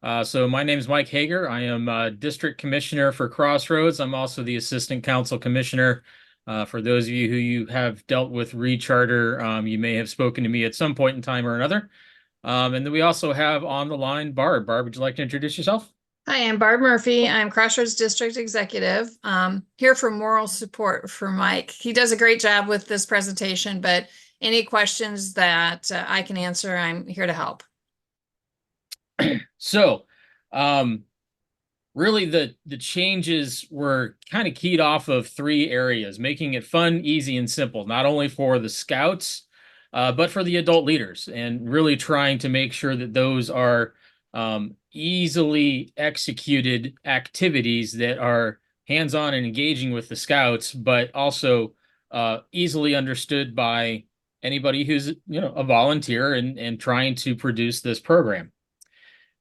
So my name is Mike Heger. I am District Commissioner for Crossroads. I'm also the Assistant Council Commissioner. For those of you who you have dealt with recharter, you may have spoken to me at some point in time or another. And then we also have on the line Barb. Barb, would you like to introduce yourself? Hi, I'm Barb Murphy. I'm Crossroads District Executive. Here for moral support for Mike. He does a great job with this presentation, but any questions that I can answer, I'm here to help. So, um, really the changes were kind of keyed off of three areas, making it fun, easy, and simple, not only for the scouts, but for the adult leaders, and really trying to make sure that those are easily executed activities that are hands-on and engaging with the scouts, but also easily understood by anybody who's, a volunteer and trying to produce this program.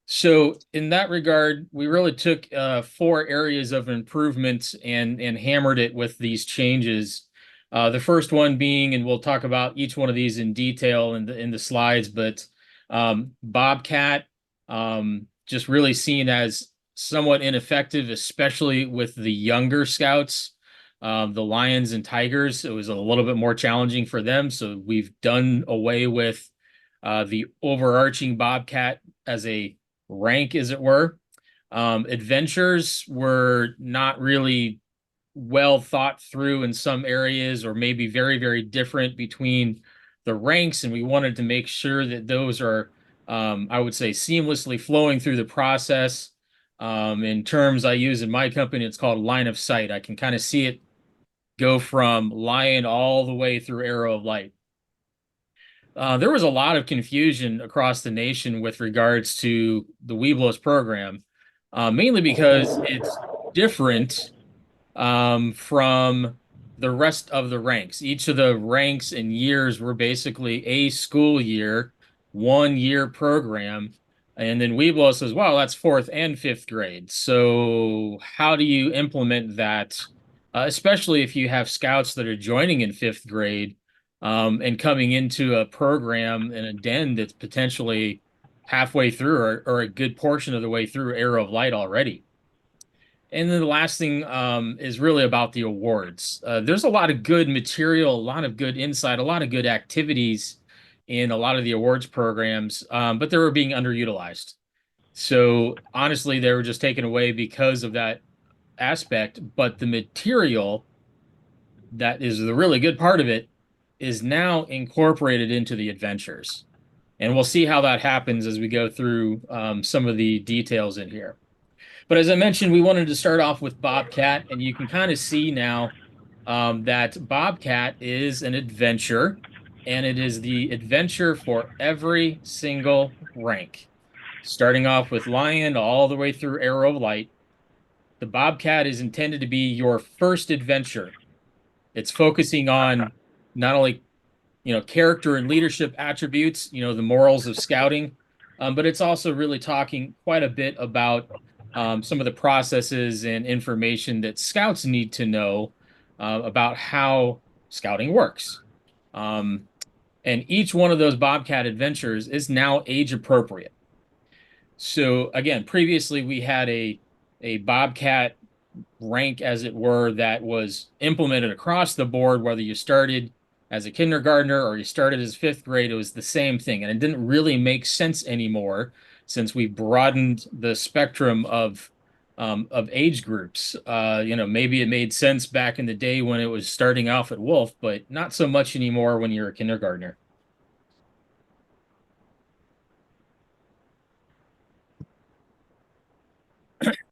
So in that regard, we really took four areas of improvement and hammered it with these changes. The first one being, and we'll talk about each one of these in detail in the slides, but Bobcat, just really seen as somewhat ineffective, especially with the younger scouts. The Lions and Tigers, it was a little bit more challenging for them. So we've done away with the overarching Bobcat as a rank, as it were. Adventures were not really well thought through in some areas, or maybe very, very different between the ranks. And we wanted to make sure that those are, I would say, seamlessly flowing through the process. In terms I use in my company, it's called line of sight. I can kind of see it go from lion all the way through arrow of light. There was a lot of confusion across the nation with regards to the Weeblos program, mainly because it's different from the rest of the ranks. Each of the ranks and years were basically a school year, 1 year program. And then Weeblos says, well, that's fourth and fifth grade. So how do you implement that, especially if you have scouts that are joining in fifth grade? And coming into a program in a den that's potentially halfway through or a good portion of the way through Arrow of Light already. And then the last thing is really about the awards. There's a lot of good material, a lot of good insight, a lot of good activities in a lot of the awards programs, but they were being underutilized. So honestly, they were just taken away because of that aspect. But the material that is the really good part of it is now incorporated into the adventures. And we'll see how that happens as we go through some of the details in here. But as I mentioned, we wanted to start off with Bobcat, and you can kind of see now that Bobcat is an adventure, and it is the adventure for every single rank. Starting off with Lion all the way through Arrow of Light, the Bobcat is intended to be your first adventure. It's focusing on not only character and leadership attributes, the morals of scouting, but it's also really talking quite a bit about some of the processes and information that scouts need to know about how scouting works. Um, and each one of those Bobcat adventures is now age appropriate. So again, previously we had a Bobcat rank, as it were, that was implemented across the board, whether you started as a kindergartner or you started as fifth grade, it was the same thing. And it didn't really make sense anymore since we broadened the spectrum of age groups. Maybe it made sense back in the day when it was starting off at Wolf, but not so much anymore when you're a kindergartner.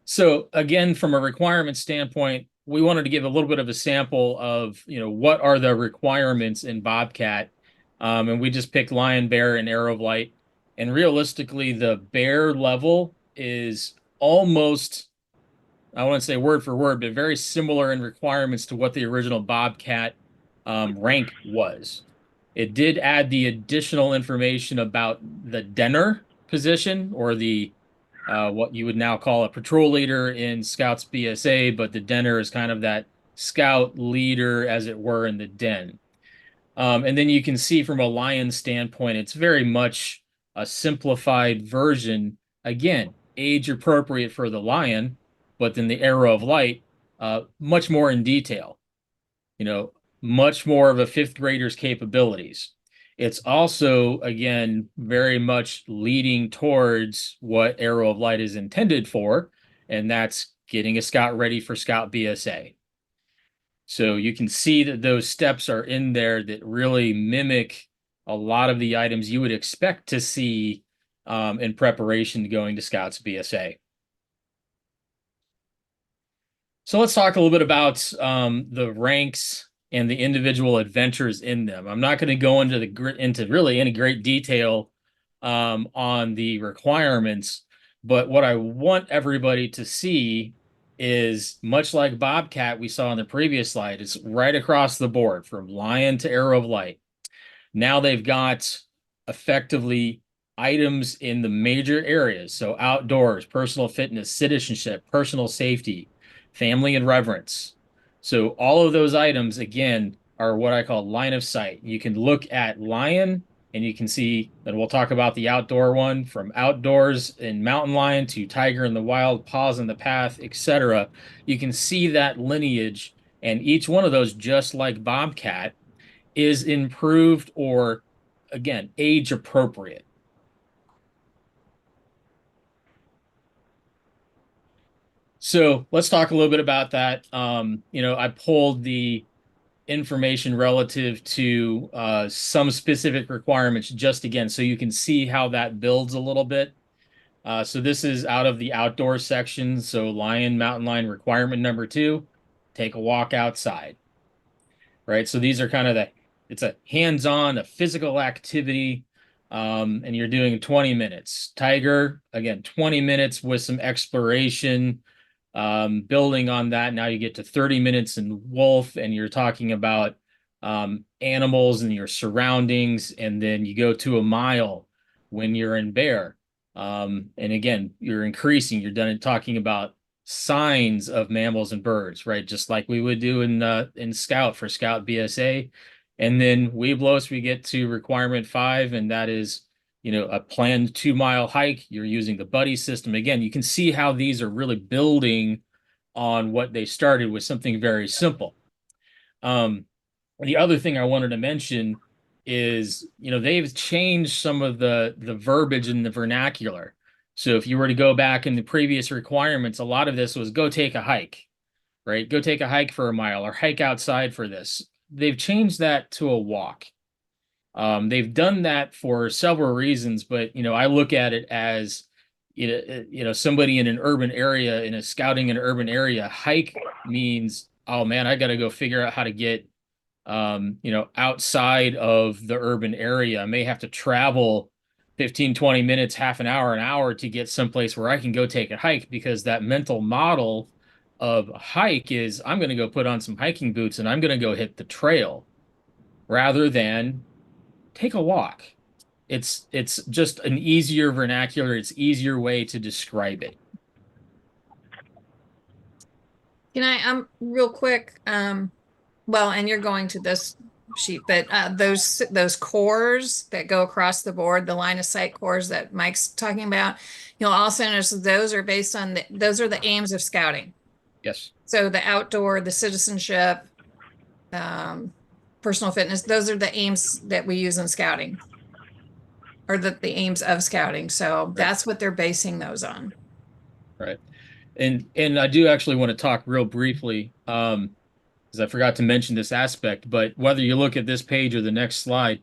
So again, from a requirement standpoint, we wanted to give a little bit of a sample of, what are the requirements in Bobcat. And we just picked Lion, Bear, and Arrow of Light. And realistically, the Bear level is almost, I wouldn't say word for word, but very similar in requirements to what the original Bobcat rank was. It did add the additional information about the Denner position, or the what you would now call a patrol leader in Scouts BSA, but the Denner is kind of that scout leader, as it were, in the den. And then you can see from a Lion standpoint, it's very much a simplified version. Again, age appropriate for the lion, but then the arrow of light, much more in detail, you know, much more of a fifth grader's capabilities. It's also, again, very much leading towards what Arrow of Light is intended for, and that's getting a scout ready for Scout BSA. So you can see that those steps are in there that really mimic a lot of the items you would expect to see in preparation to going to Scouts BSA. So let's talk a little bit about the ranks and the individual adventures in them. I'm not going to go into really any great detail on the requirements, but what I want everybody to see is much like Bobcat we saw on the previous slide. It's right across the board from Lion to Arrow of Light. Now they've got effectively items in the major areas. So outdoors, personal fitness, citizenship, personal safety, family and reverence. So all of those items, again, are what I call line of sight. You can look at lion and you can see, and we'll talk about the outdoor one, from outdoors in mountain lion to tiger in the wild, paws in the path, etc. You can see that lineage, and each one of those, just like bobcat, is improved or, again, age appropriate. So let's talk a little bit about that. I pulled the information relative to some specific requirements just again, so you can see how that builds a little bit. So this is out of the outdoor section. So lion, mountain lion requirement number 2, take a walk outside. Right? So these are kind of it's a hands-on, a physical activity, and you're doing 20 minutes. Tiger, again, 20 minutes with some exploration, building on that. Now you get to 30 minutes in wolf, and you're talking about animals and your surroundings, and then you go to a mile when you're in bear. And again, you're increasing, you're done talking about signs of mammals and birds, right? Just like we would do in Scout for Scout BSA. And then Weeblos, we get to requirement 5, and that is, a planned 2-mile hike. You're using the buddy system. Again, you can see how these are really building on what they started with, something very simple. The other thing I wanted to mention is, they've changed some of the verbiage in the vernacular. So if you were to go back in the previous requirements, a lot of this was go take a hike, right? Go take a hike for a mile or hike outside for this. They've changed that to a walk. They've done that for several reasons, but I look at it as somebody in an urban area, in a scouting in an urban area. Hike means, oh man, I got to go figure out how to get outside of the urban area. I may have to travel 15, 20 minutes, half an hour to get someplace where I can go take a hike, because that mental model of a hike is I'm going to go put on some hiking boots and I'm going to go hit the trail rather than take a walk. It's just an easier vernacular. It's easier way to describe it. Can I, real quick, well, and you're going to this sheet, but those cores that go across the board, the line of sight cores that Mike's talking about, you'll also notice those are based on those are the aims of scouting. Yes. So the outdoor, the citizenship, personal fitness, those are the aims that we use in scouting, or the aims of scouting. So Right. that's what they're basing those on. Right. And I do actually want to talk real briefly, because I forgot to mention this aspect, but whether you look at this page or the next slide,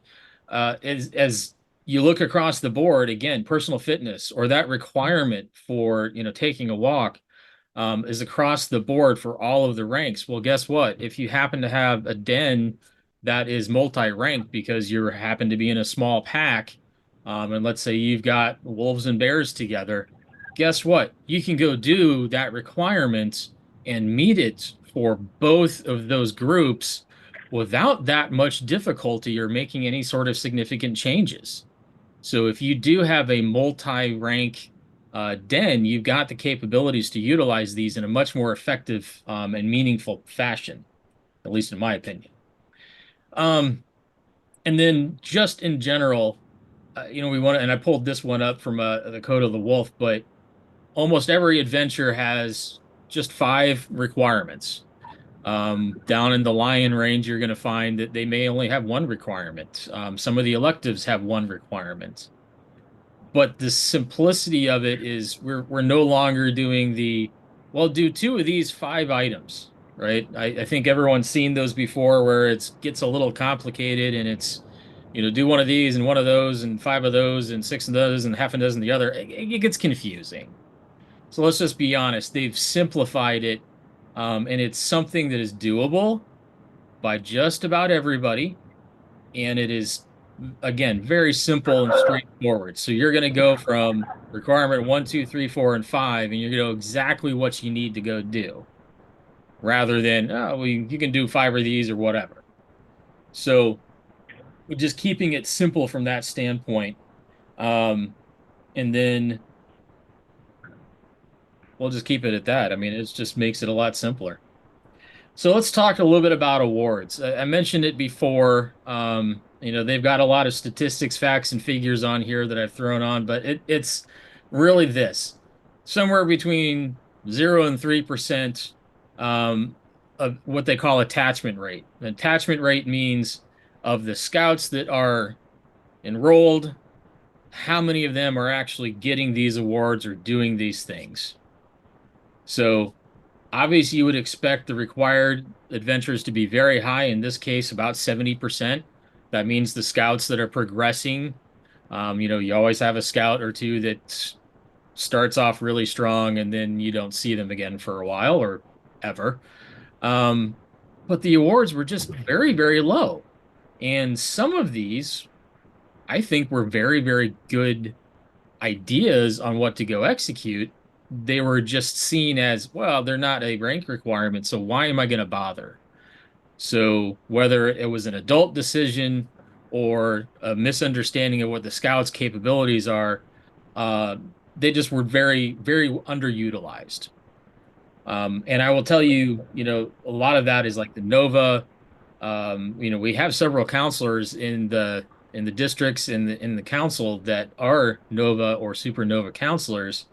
as you look across the board, again, personal fitness or that requirement for, taking a walk, is across the board for all of the ranks. Well, guess what? If you happen to have a den that is multi-ranked because you happen to be in a small pack, and let's say you've got wolves and bears together, guess what? You can go do that requirement and meet it for both of those groups without that much difficulty or making any sort of significant changes. So if you do have a multi-rank den, you've got the capabilities to utilize these in a much more effective and meaningful fashion, at least in my opinion. Um, and then just in general, we want to, and I pulled this one up from the Code of the Wolf, but almost every adventure has just 5 requirements. Down in the Lion Range, you're going to find that they may only have 1 requirement. Some of the electives have 1 requirement. But the simplicity of it is we're no longer doing the, well, do 2 of these 5 items, right? I think everyone's seen those before where it gets a little complicated and it's, do 1 of these and 1 of those and 5 of those and 6 of those and half a dozen the other. It gets confusing. So let's just be honest. They've simplified it, and it's something that is doable by just about everybody. And it is, again, very simple and straightforward. So you're going to go from requirement 1, 2, 3, 4, and 5, and you're going to know exactly what you need to go do rather than, oh, well, you can do 5 of these or whatever. So we're just keeping it simple from that standpoint. And then we'll just keep it at that. I mean, it just makes it a lot simpler. So let's talk a little bit about awards. I mentioned it before. They've got a lot of statistics, facts, and figures on here that I've thrown on, but it's really this, somewhere between 0 and 3% of what they call attachment rate. Attachment rate means of the scouts that are enrolled, how many of them are actually getting these awards or doing these things. So obviously, you would expect the required adventures to be very high. In this case, about 70%. That means the scouts that are progressing, you always have a scout or two that starts off really strong and then you don't see them again for a while or ever. Um, but the awards were just very, very low. And some of these, I think, were very, very good ideas on what to go execute. They were just seen as, well, they're not a rank requirement, so why am I going to bother? So whether it was an adult decision or a misunderstanding of what the scouts' capabilities are, uh, they just were very, very underutilized. And I will tell you, a lot of that is like the Nova. We have several counselors in the districts in the council that are Nova or Supernova counselors.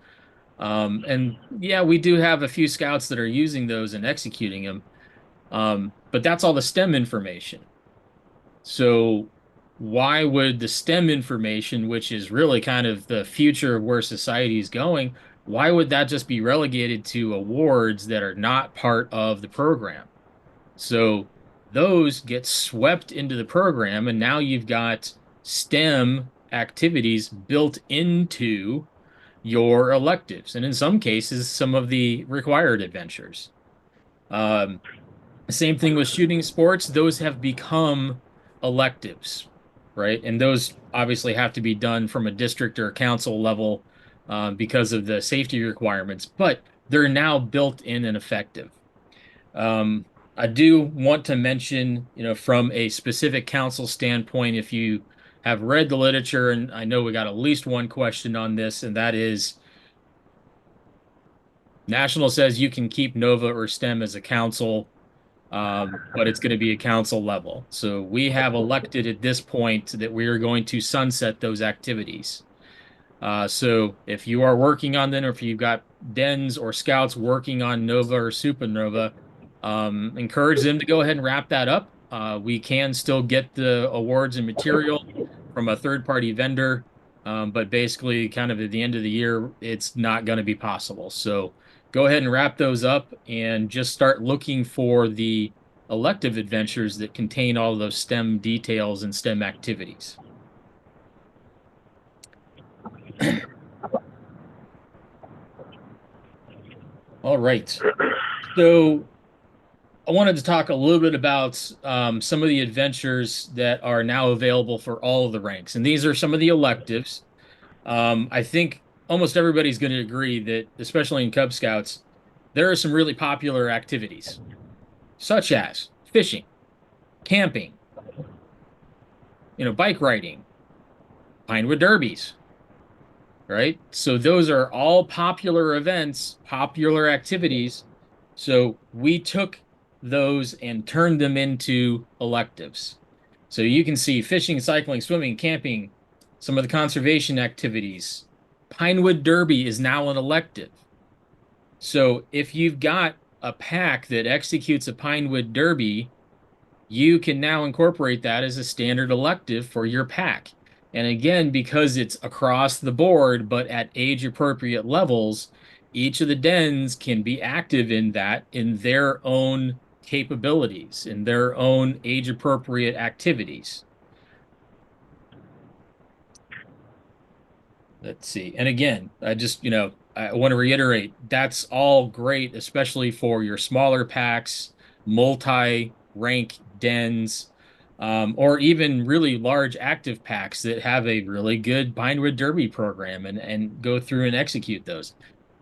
And yeah, we do have a few scouts that are using those and executing them. But that's all the STEM information. So why would the STEM information, which is really kind of the future of where society is going, why would that just be relegated to awards that are not part of the program? So those get swept into the program, and now you've got STEM activities built into your electives, and in some cases, some of the required adventures. Um, Same thing with shooting sports; those have become electives, right? And those obviously have to be done from a district or council level because of the safety requirements, but they're now built in and effective. Um, I do want to mention, from a specific council standpoint, if you have read the literature, and I know we got at least 1 question on this, and that is National says you can keep Nova or STEM as a council, but it's going to be a council level. So we have elected at this point that we are going to sunset those activities. So if you are working on them, or if you've got Dens or Scouts working on Nova or Supernova, encourage them to go ahead and wrap that up. We can still get the awards and material from a third-party vendor, but basically, kind of at the end of the year, it's not going to be possible. So go ahead and wrap those up and just start looking for the elective adventures that contain all of those STEM details and STEM activities. All right. So I wanted to talk a little bit about some of the adventures that are now available for all of the ranks. And these are some of the electives. I think almost everybody's going to agree that, especially in Cub Scouts, there are some really popular activities, such as fishing, camping, bike riding, Pinewood derbies, right? So those are all popular events, popular activities. So we took those and turned them into electives. So you can see fishing, cycling, swimming, camping, some of the conservation activities, Pinewood Derby is now an elective. So if you've got a pack that executes a Pinewood Derby, you can now incorporate that as a standard elective for your pack. And again, because it's across the board, but at age appropriate levels, each of the dens can be active in that in their own capabilities, in their own age appropriate activities. Let's see. And again, I want to reiterate that's all great, especially for your smaller packs, multi-rank dens, or even really large active packs that have a really good Pinewood Derby program and go through and execute those.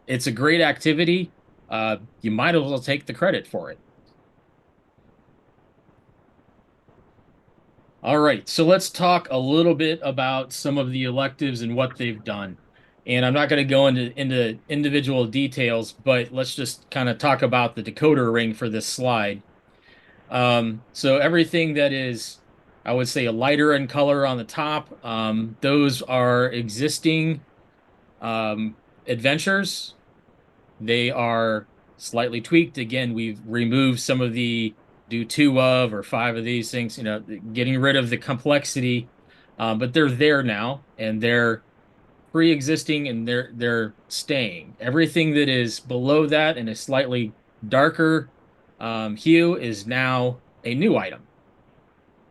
It's a great activity. You might as well take the credit for it. All right, so let's talk a little bit about some of the electives and what they've done. And I'm not going to go into individual details, but let's just kind of talk about the decoder ring for this slide. So everything that is, I would say, a lighter in color on the top, those are existing adventures. They are slightly tweaked. Again, we've removed some of the do two of or five of these things, getting rid of the complexity. But they're there now and they're pre-existing and they're staying. Everything that is below that in a slightly darker hue is now a new item.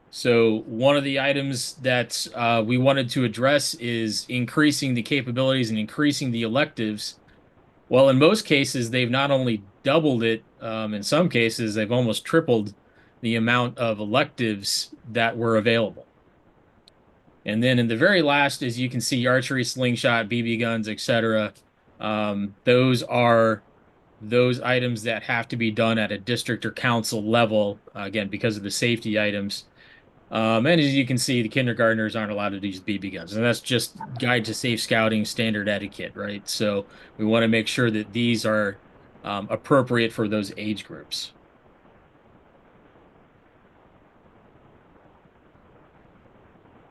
So one of the items that we wanted to address is increasing the capabilities and increasing the electives. Well, in most cases, they've not only doubled it, in some cases, they've almost tripled the amount of electives that were available. And then in the very last, as you can see, archery, slingshot, BB guns, etc. Those are those items that have to be done at a district or council level, again, because of the safety items. And as you can see, the kindergartners aren't allowed to use BB guns, and that's just guide to safe scouting standard etiquette, right? So we want to make sure that these are appropriate for those age groups.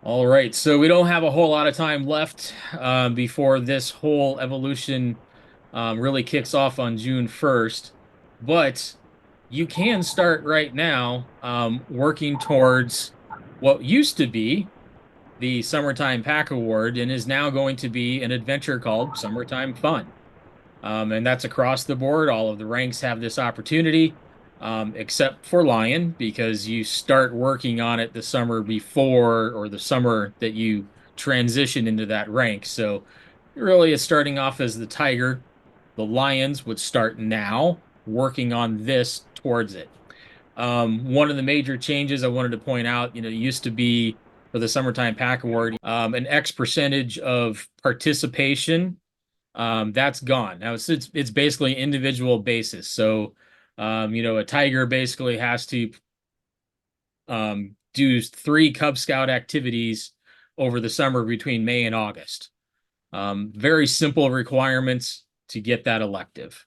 All right, so we don't have a whole lot of time left before this whole evolution really kicks off on June 1st, but you can start right now working towards what used to be the Summertime Pack Award and is now going to be an adventure called Summertime Fun. And that's across the board. All of the ranks have this opportunity, except for Lion, because you start working on it the summer before or the summer that you transition into that rank. So really it's starting off as the Tiger. The Lions would start now working on this towards it. One of the major changes I wanted to point out, it used to be for the Summertime Pack Award, an X percentage of participation. That's gone. Now it's basically individual basis. So, a tiger basically has to do 3 Cub Scout activities over the summer between May and August. Very simple requirements to get that elective.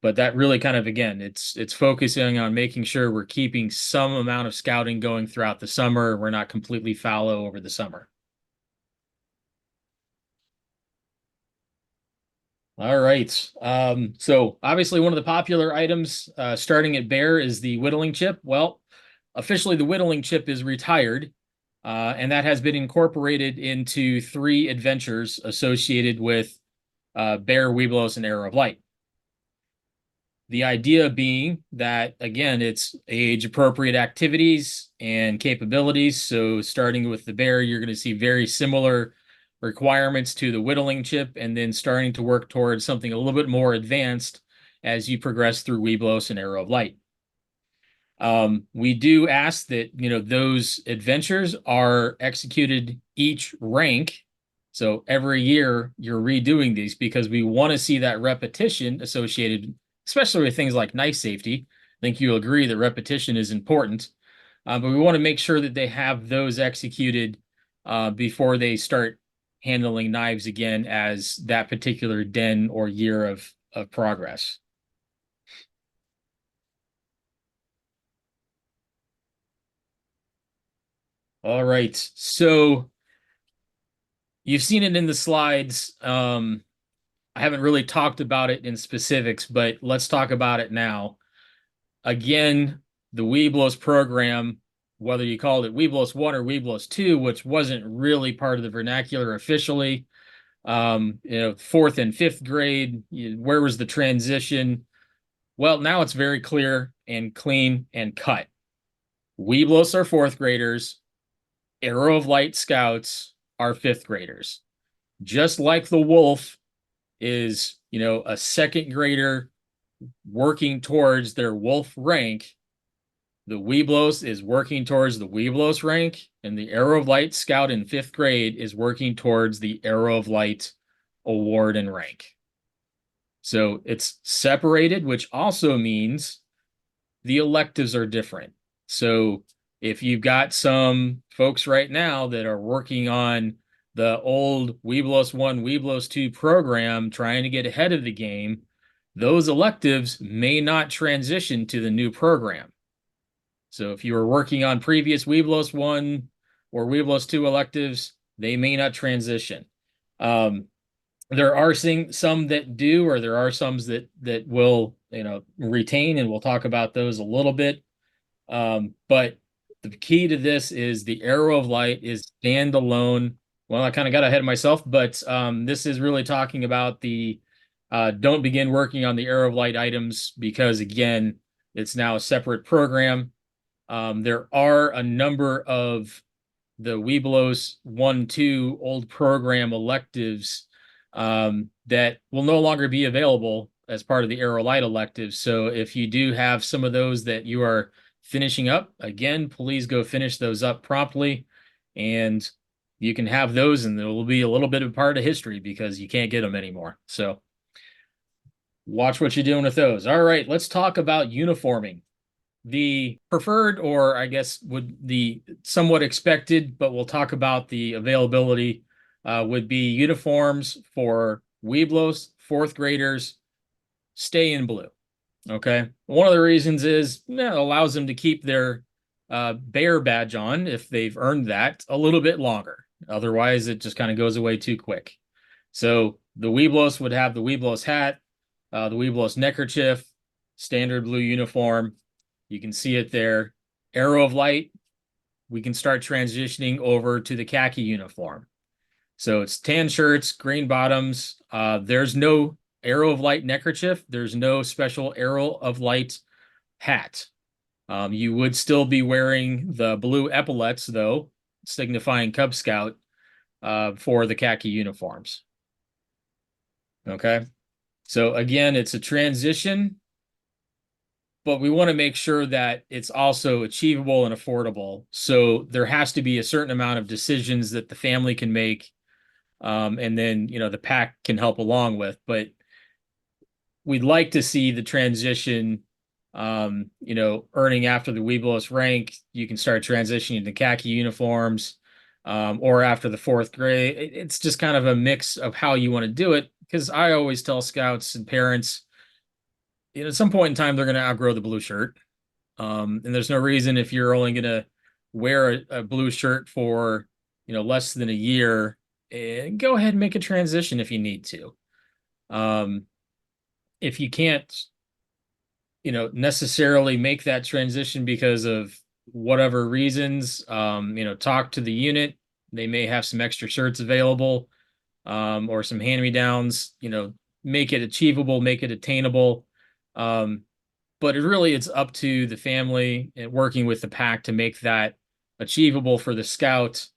But that really kind of, again, it's focusing on making sure we're keeping some amount of scouting going throughout the summer. We're not completely fallow over the summer. All right. So obviously one of the popular items starting at Bear is the whittling chip. Well, officially the whittling chip is retired, and that has been incorporated into 3 adventures associated with Bear, Weeblos, and Arrow of Light. The idea being that, again, it's age-appropriate activities and capabilities. So starting with the Bear, you're going to see very similar requirements to the whittling chip, and then starting to work towards something a little bit more advanced as you progress through Weeblos and Arrow of Light. We do ask that, those adventures are executed each rank. So every year you're redoing these because we want to see that repetition associated, especially with things like knife safety. I think you'll agree that repetition is important, but we want to make sure that they have those executed before they start handling knives again as that particular den or year of progress. All right, so you've seen it in the slides. I haven't really talked about it in specifics, but let's talk about it now. Again, the Weeblos program, whether you called it Weeblos 1 or Weeblos 2, which wasn't really part of the vernacular officially, fourth and fifth grade, where was the transition? Well, now it's very clear and clean and cut. Weeblos are fourth graders. Arrow of Light Scouts are fifth graders. Just like the Wolf is, a second grader working towards their Wolf rank, the Weeblos is working towards the Weeblos rank, and the Arrow of Light Scout in fifth grade is working towards the Arrow of Light award and rank. So it's separated, which also means the electives are different. So if you've got some folks right now that are working on the old Weeblos 1, Weeblos 2 program, trying to get ahead of the game, those electives may not transition to the new program. So if you were working on previous Weeblos 1 or Weeblos 2 electives, they may not transition. There are some that do, or there are some that will, retain, and we'll talk about those a little bit. But the key to this is the Arrow of Light is standalone. Well, I kind of got ahead of myself, but this is really talking about the don't begin working on the Arrow of Light items because, again, it's now a separate program. There are a number of the Weeblos 1, 2 old program electives that will no longer be available as part of the Arrow Light electives. So if you do have some of those that you are finishing up, again, please go finish those up promptly, and you can have those, and it will be a little bit of part of history because you can't get them anymore. So watch what you're doing with those. All right, let's talk about uniforming. The preferred, or I guess would the somewhat expected, but we'll talk about the availability, would be uniforms for Weeblos, fourth graders, stay in blue. Okay. One of the reasons is it allows them to keep their bear badge on if they've earned that a little bit longer. Otherwise, it just kind of goes away too quick. So the Weeblos would have the Weeblos hat, the Weeblos neckerchief, standard blue uniform. You can see it there. Arrow of Light, we can start transitioning over to the khaki uniform. So it's tan shirts, green bottoms. There's no Arrow of Light neckerchief. There's no special Arrow of Light hat. You would still be wearing the blue epaulets, though, signifying Cub Scout, for the khaki uniforms. Okay. So again, it's a transition, but we want to make sure that it's also achievable and affordable. So there has to be a certain amount of decisions that the family can make, and then, the pack can help along with. But we'd like to see the transition, earning after the Weeblos rank, you can start transitioning to khaki uniforms, or after the fourth grade. It's just kind of a mix of how you want to do it, because I always tell scouts and parents, at some point in time, they're going to outgrow the blue shirt. And there's no reason, if you're only going to wear a blue shirt for, less than a year, go ahead and make a transition if you need to. If you can't, necessarily make that transition because of whatever reasons, talk to the unit. They may have some extra shirts available, or some hand-me-downs, make it achievable, make it attainable. But it's up to the family and working with the pack to make that achievable for the scout,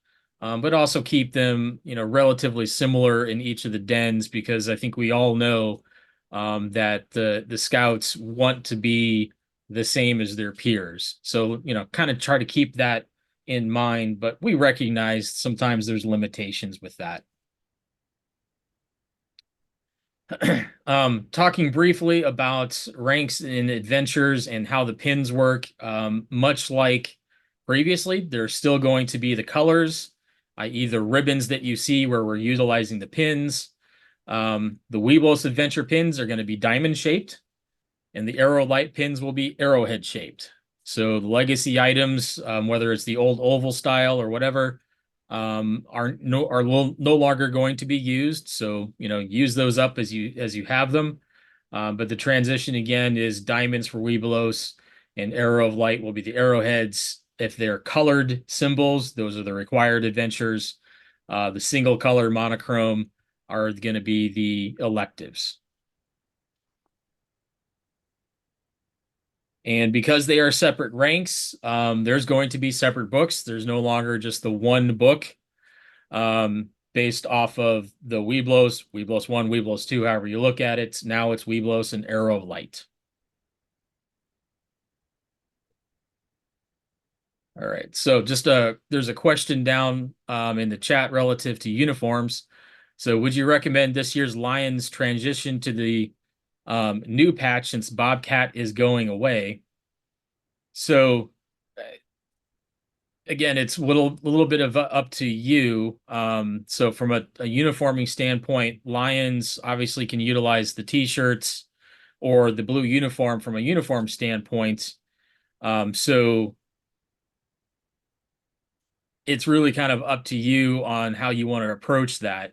but also keep them, relatively similar in each of the dens, because I think we all know that the scouts want to be the same as their peers. So, kind of try to keep that in mind, but we recognize sometimes there's limitations with that. Talking briefly about ranks and adventures and how the pins work, much like previously, there's still going to be the colors, i.e. the ribbons that you see where we're utilizing the pins. The Weeblos Adventure pins are going to be diamond shaped, and the Arrow Light pins will be arrowhead shaped. So the legacy items, whether it's the old oval style or whatever, no longer going to be used. So, use those up as you have them. But the transition again is diamonds for Webelos, and arrow of light will be the arrowheads. If they're colored symbols, those are the required adventures. The single color monochrome are going to be the electives. And because they are separate ranks, there's going to be separate books. There's no longer just the one book based off of the Webelos, Webelos 1, Webelos 2, however you look at it. Now it's Webelos and Arrow of Light. All right, so there's a question down in the chat relative to uniforms. So would you recommend this year's Lions transition to the new patch since Bobcat is going away? So again, it's a little bit of up to you. So from a uniforming standpoint, Lions obviously can utilize the t-shirts or the blue uniform from a uniform standpoint. So it's really kind of up to you on how you want to approach that.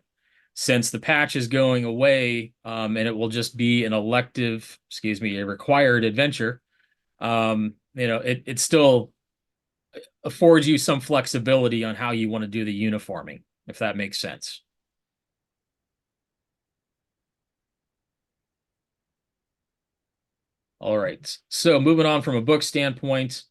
Since the patch is going away, and it will just be an elective, a required adventure, it still affords you some flexibility on how you want to do the uniforming, if that makes sense. All right. So moving on from a book standpoint,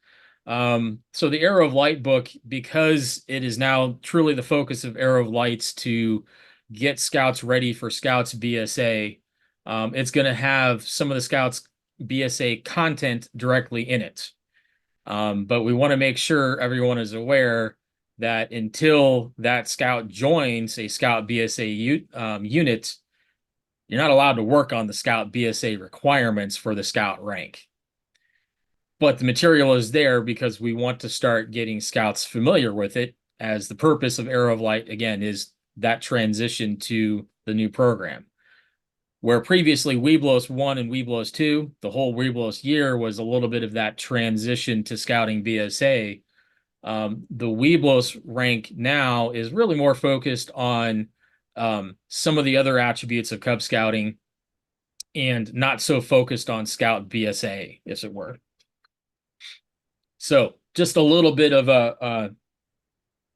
so the Arrow of Light book, because it is now truly the focus of Arrow of Lights to get scouts ready for Scouts BSA, it's going to have some of the Scouts BSA content directly in it. But we want to make sure everyone is aware that until that scout joins a Scout BSA unit, you're not allowed to work on the Scout BSA requirements for the Scout rank. But the material is there because we want to start getting Scouts familiar with it, as the purpose of Arrow of Light, again, is that transition to the new program. Where previously Webelos 1 and Webelos 2, the whole Webelos year was a little bit of that transition to Scouting BSA. The Webelos rank now is really more focused on some of the other attributes of Cub Scouting and not so focused on Scout BSA, as it were. So just a little bit of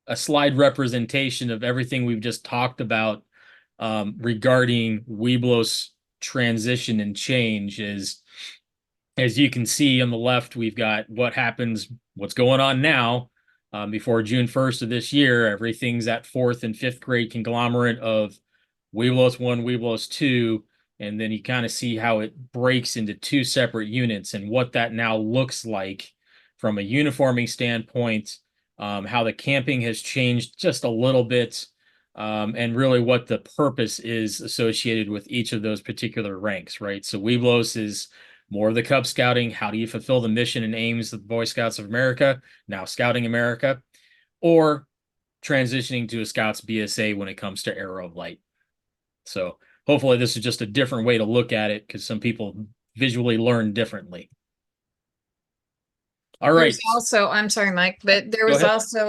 a slide representation of everything we've just talked about regarding Webelos transition and change is, as you can see on the left, we've got what's going on now. Before June 1st of this year, everything's at 4th and 5th grade conglomerate of Webelos 1, Webelos 2, and then you kind of see how it breaks into two separate units and what that now looks like from a uniforming standpoint, how the camping has changed just a little bit, and really what the purpose is associated with each of those particular ranks, right? So Webelos is more of the Cub Scouting. How do you fulfill the mission and aims of the Boy Scouts of America, now Scouting America, or transitioning to a Scouts BSA when it comes to Arrow of Light. So hopefully this is just a different way to look at it, because some people visually learn differently. All right. There's also, I'm sorry, Mike, but there was also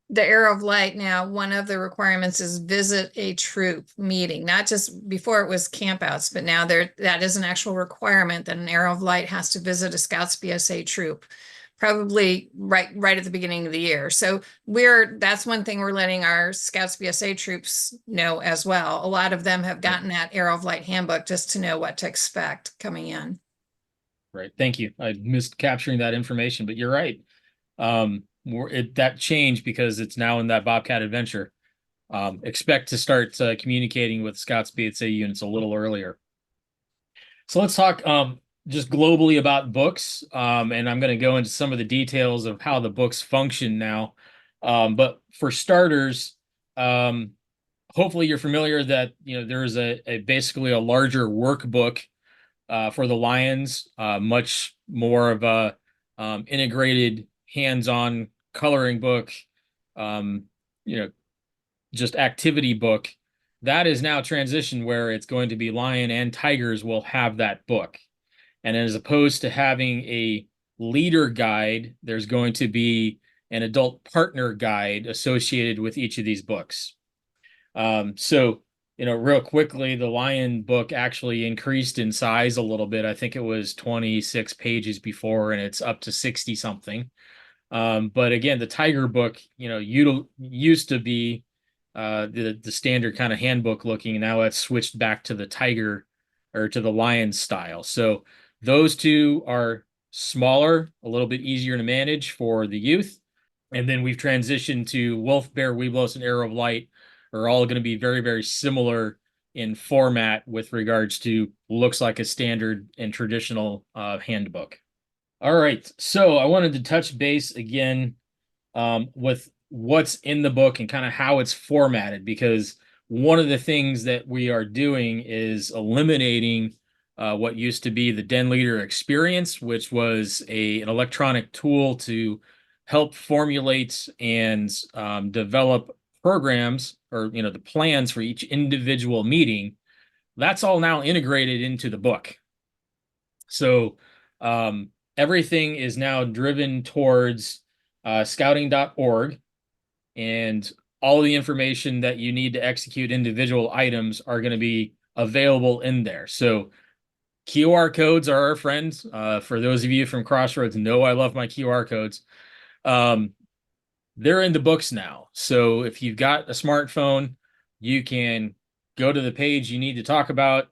the Arrow of Light. Now, one of the requirements is visit a troop meeting, not just before it was campouts, but now that is an actual requirement that an Arrow of Light has to visit a Scouts BSA troop, probably right at the beginning of the year. So that's one thing we're letting our Scouts BSA troops know as well. A lot of them have gotten that Arrow of Light handbook just to know what to expect coming in. Right. Thank you. I missed capturing that information, but you're right. That changed because it's now in that Bobcat adventure. Expect to start communicating with Scouts BSA units a little earlier. So let's talk just globally about books, and I'm going to go into some of the details of how the books function now. But for starters, hopefully you're familiar that there is basically a larger workbook for the Lions, much more of a integrated hands-on coloring book, just activity book. That is now transitioned where it's going to be Lion and Tigers will have that book. And as opposed to having a leader guide, there's going to be and adult partner guide associated with each of these books. So, real quickly, the Lion book actually increased in size a little bit. I think it was 26 pages before, and it's up to 60 something. But again, the Tiger book, used to be the standard kind of handbook looking, and now it's switched back to the Tiger or to the Lion style. So those two are smaller, a little bit easier to manage for the youth. And then we've transitioned to Wolf, Bear, Weeblos, and Arrow of Light are all going to be very, very similar in format with regards to looks like a standard and traditional handbook. All right, so I wanted to touch base again with what's in the book and kind of how it's formatted, because one of the things that we are doing is eliminating what used to be the Den Leader Experience, which was an electronic tool to help formulate and develop programs or the plans for each individual meeting. That's all now integrated into the book. So everything is now driven towards scouting.org, and all the information that you need to execute individual items are going to be available in there. So QR codes are our friends. For those of you from Crossroads, know I love my QR codes. They're in the books now. So if you've got a smartphone, you can go to the page you need to talk about,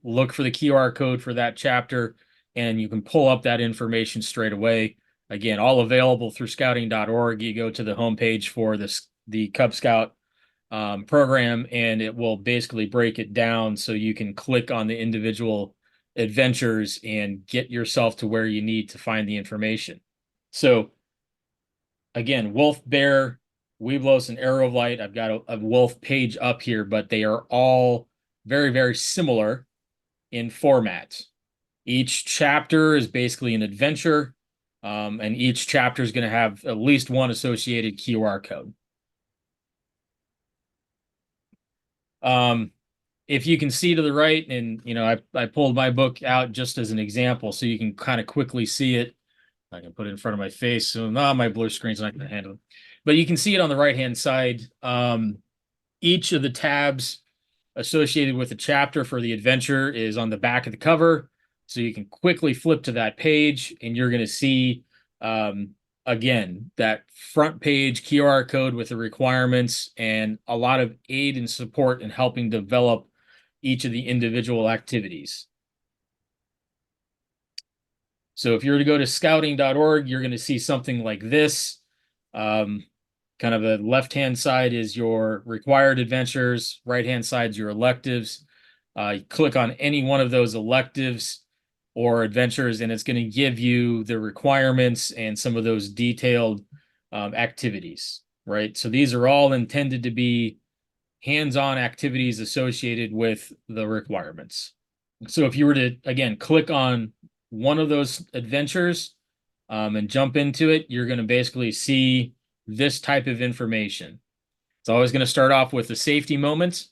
look for the QR code for that chapter, and you can pull up that information straight away. Again, all available through scouting.org. You go to the homepage for the Cub Scout program, and it will basically break it down so you can click on the individual adventures and get yourself to where you need to find the information. So again, Wolf, Bear, Weeblos, and Arrow of Light. I've got a Wolf page up here, but they are all very, very similar in format. Each chapter is basically an adventure, and each chapter is going to have at least one associated QR code. If you can see to the right, and I pulled my book out just as an example, so you can kind of quickly see it. I can put it in front of my face, so my blue screen's not going to handle it. But you can see it on the right-hand side. Each of the tabs associated with the chapter for the adventure is on the back of the cover. So you can quickly flip to that page, and you're going to see, again, that front page QR code with the requirements and a lot of aid and support in helping develop each of the individual activities. So if you were to go to scouting.org, you're going to see something like this. Kind of the left-hand side is your required adventures, right-hand side is your electives. You click on any one of those electives or adventures, and it's going to give you the requirements and some of those detailed activities, right? So these are all intended to be hands-on activities associated with the requirements. So if you were to, again, click on one of those adventures and jump into it, you're going to basically see this type of information. It's always going to start off with the safety moments.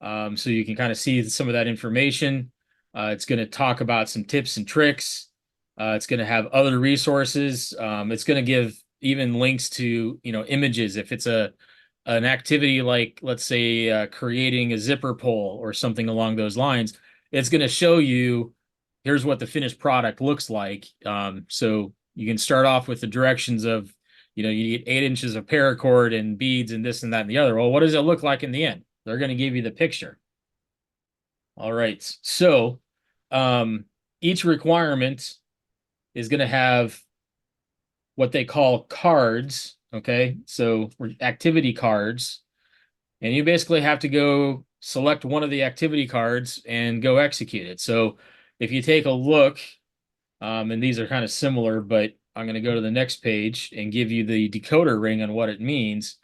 So you can kind of see some of that information. It's going to talk about some tips and tricks. It's going to have other resources. It's going to give even links to, images. If it's an activity like, let's say, creating a zipper pull or something along those lines, it's going to show you, here's what the finished product looks like. So you can start off with the directions of, you need 8 inches of paracord and beads and this and that and the other. Well, what does it look like in the end? They're going to give you the picture. All right. So each requirement is going to have what they call cards. Okay. So activity cards. And you basically have to go select one of the activity cards and go execute it. So if you take a look, and these are kind of similar, but I'm going to go to the next page and give you the decoder ring on what it means.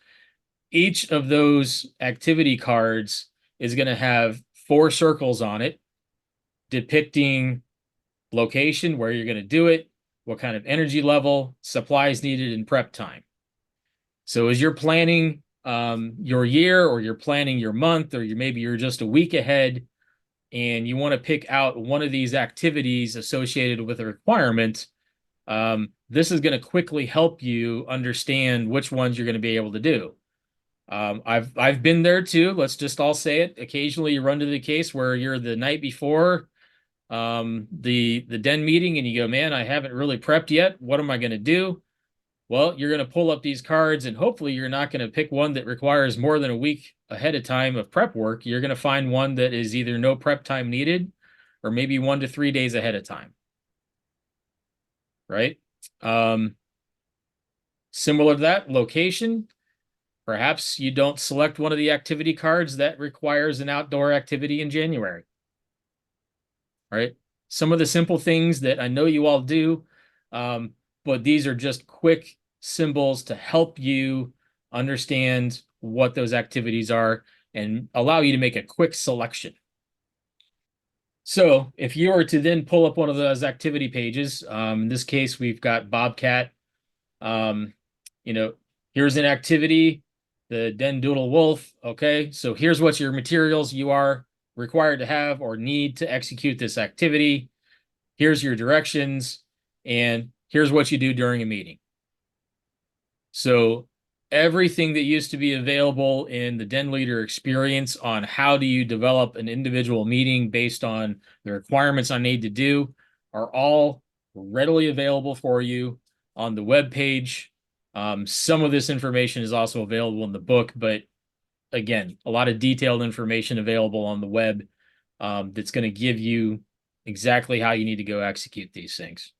Each of those activity cards is going to have 4 circles on it depicting location, where you're going to do it, what kind of energy level, supplies needed, and prep time. So as you're planning your year, or you're planning your month, or maybe you're just a week ahead and you want to pick out one of these activities associated with a requirement, This is going to quickly help you understand which ones you're going to be able to do. I've been there too. Let's just all say it. Occasionally you run to the case where you're the night before the den meeting and you go, man, I haven't really prepped yet. What am I going to do? Well, you're going to pull up these cards and hopefully you're not going to pick one that requires more than a week ahead of time of prep work. You're going to find one that is either no prep time needed or maybe 1 to 3 days ahead of time. Right? Similar to that, location. Perhaps you don't select one of the activity cards that requires an outdoor activity in January. Right? Some of the simple things that I know you all do, but these are just quick symbols to help you understand what those activities are and allow you to make a quick selection. So if you were to then pull up one of those activity pages, in this case, we've got Bobcat, um, you know, here's an activity, the Den Doodle Wolf. Okay, so here's what your materials you are required to have or need to execute this activity. Here's your directions, and here's what you do during a meeting. So everything that used to be available in the Den Leader experience on how do you develop an individual meeting based on the requirements I need to do are all readily available for you on the web page. Some of this information is also available in the book, but again, a lot of detailed information available on the web that's going to give you exactly how you need to go execute these things.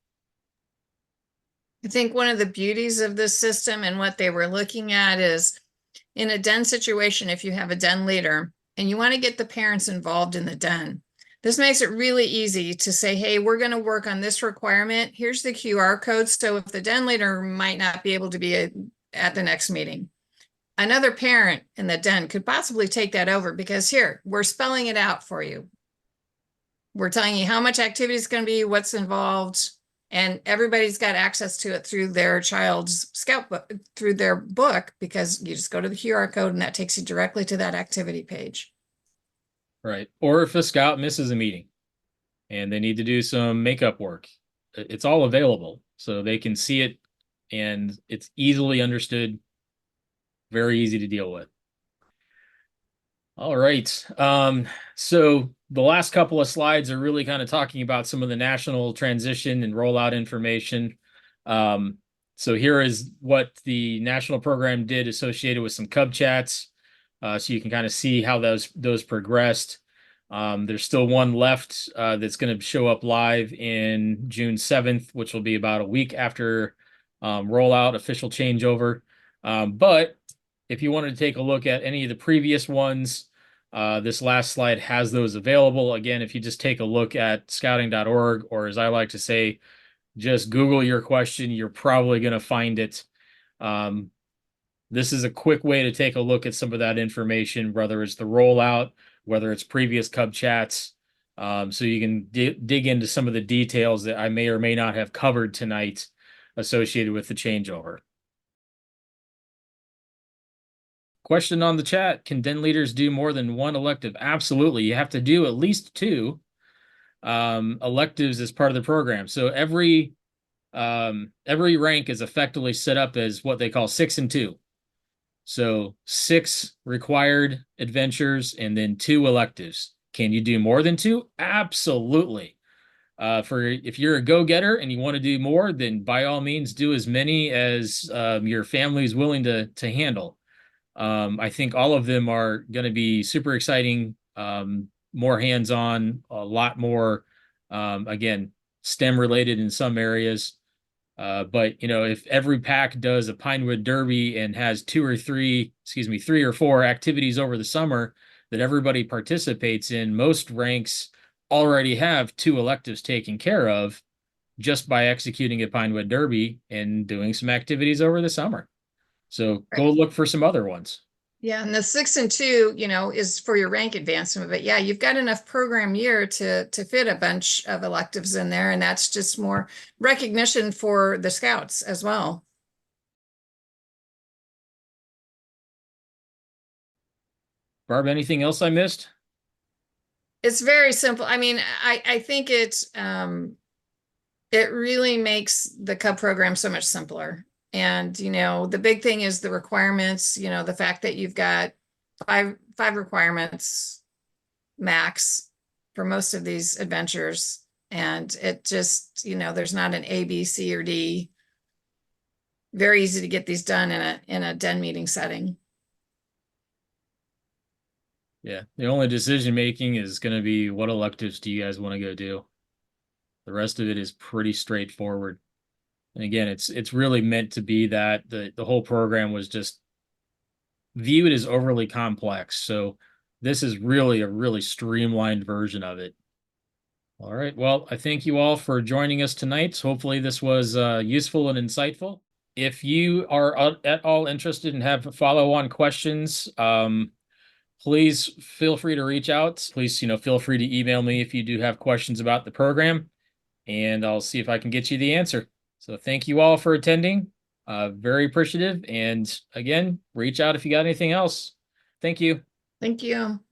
I think one of the beauties of this system and what they were looking at is in a den situation, if you have a den leader and you want to get the parents involved in the den, this makes it really easy to say, hey, we're going to work on this requirement. Here's the QR code. So if the den leader might not be able to be at the next meeting, another parent in the den could possibly take that over because here, we're spelling it out for you. We're telling you how much activity is going to be, what's involved, and everybody's got access to it through their child's scout book, through their book, because you just go to the QR code and that takes you directly to that activity page. Right. Or if a scout misses a meeting and they need to do some makeup work, it's all available. So they can see it and it's easily understood, very easy to deal with. All right. So the last couple of slides are really kind of talking about some of the national transition and rollout information. So here is what the national program did associated with some Cub chats. So you can kind of see how those progressed. There's still one left that's going to show up live in June 7th, which will be about a week after rollout, official changeover. But if you wanted to take a look at any of the previous ones, this last slide has those available. Again, if you just take a look at scouting.org, or as I like to say, just Google your question, you're probably going to find it. This is a quick way to take a look at some of that information, whether it's the rollout, whether it's previous Cub chats, so you can dig into some of the details that I may or may not have covered tonight associated with the changeover. Question on the chat, can den leaders do more than one elective? Absolutely. You have to do at least two electives as part of the program. So every rank is effectively set up as what they call 6 and 2. So 6 required adventures and then 2 electives. Can you do more than 2? Absolutely. If you're a go-getter and you want to do more, then by all means do as many as your family is willing to handle. I think all of them are going to be super exciting, more hands-on, a lot more, again, STEM related in some areas. But if every pack does a Pinewood Derby and has 3 or 4 activities over the summer that everybody participates in, most ranks already have 2 electives taken care of just by executing a Pinewood Derby and doing some activities over the summer. So go look for some other ones. Yeah, and the 6 and 2, is for your rank advancement. But yeah, you've got enough program year to fit a bunch of electives in there, and that's just more recognition for the scouts as well. Barb, anything else I missed? It's very simple. I mean, I think it really makes the Cub program so much simpler. And, the big thing is the requirements, the fact that you've got five requirements max for most of these adventures. And it just, there's not an A, B, C, or D. Very easy to get these done in a den meeting setting. Yeah. The only decision making is going to be what electives do you guys want to go do? The rest of it is pretty straightforward. And again, it's really meant to be that the whole program was just viewed as overly complex. So this is really a really streamlined version of it. All right. Well, I thank you all for joining us tonight. Hopefully this was useful and insightful. If you are at all interested and have follow-on questions, please feel free to reach out. Please, feel free to email me if you do have questions about the program, and I'll see if I can get you the answer. So thank you all for attending. Very appreciative. And again, reach out if you got anything else. Thank you. Thank you.